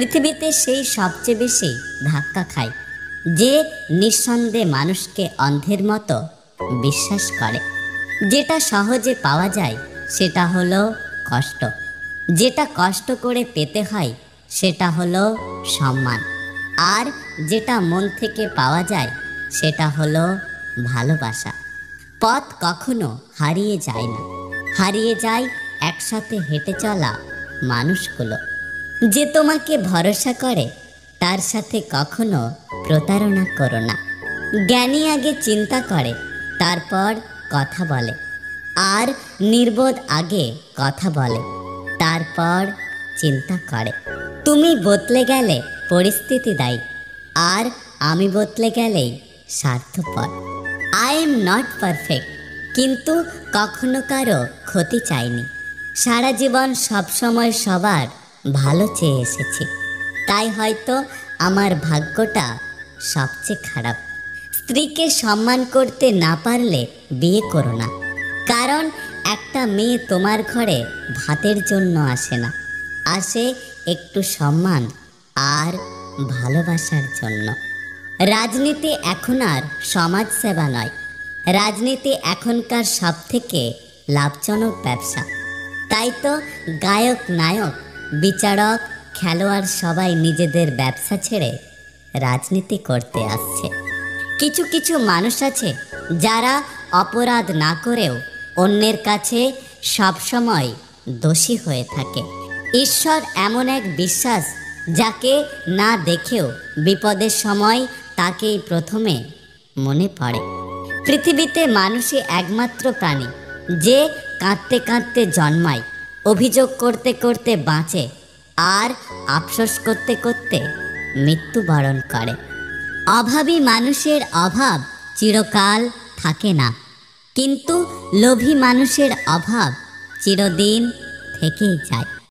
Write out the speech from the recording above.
পৃথিবীতে সেই সবচেয়ে বেশি ধাক্কা খায় যে নিঃসন্দেহে মানুষকে অন্ধের মতো বিশ্বাস করে। যেটা সহজে পাওয়া যায় সেটা হলো কষ্ট, যেটা কষ্ট করে পেতে হয় সেটা হলো সম্মান, আর যেটা মন থেকে পাওয়া যায় সেটা হলো ভালোবাসা। পথ কখনো হারিয়ে যায় না, হারিয়ে যায় একসাথে হেঁটে চলা মানুষগুলো। যে তোমাকে ভরসা করে তার সাথে কখনো প্রতারণা করো না। জ্ঞানী আগে চিন্তা করে তারপর কথা বলে, আর নির্বোধ আগে কথা বলে তারপর চিন্তা করে। তুমি বদলে গেলে পরিস্থিতি দায়ী, আর আমি বদলে গেলেই স্বার্থপর। আই এম নট পারফেক্ট, কিন্তু কখনো কারো ক্ষতি চাইনি। সারা জীবন সবসময় সবার ভালো চেয়ে এসেছি, তাই হয়তো আমার ভাগ্যটা সবচেয়ে খারাপ। স্ত্রীকে সম্মান করতে না পারলে বিয়ে করো না, কারণ একটা মেয়ে তোমার ঘরে ভাতের জন্য আসে না, আসে একটু সম্মান আর ভালোবাসার জন্য। রাজনীতি এখন আর সমাজসেবা নয়, রাজনীতি এখনকার সবথেকে লাভজনক ব্যবসা। তাই তো গায়ক, নায়ক, বিচারক, খেলোয়াড় সবাই নিজেদের ব্যবসা ছেড়ে রাজনীতি করতে আসছে। কিছু কিছু মানুষ আছে যারা অপরাধ না করেও অন্যের কাছে সবসময় দোষী হয়ে থাকে। ঈশ্বর এমন এক বিশ্বাস যাকে না দেখেও বিপদের সময় তাকেই প্রথমে মনে পড়ে। পৃথিবীতে মানুষই একমাত্র প্রাণী যে কাঁদতে কাঁদতে জন্মায়, অভিযোগ করতে করতে বাঁচে, আর আফসোস করতে করতে মৃত্যুবরণ করে। অভাবী মানুষের অভাব চিরকাল থাকে না, কিন্তু লোভী মানুষের অভাব চিরদিন থেকেই যায়।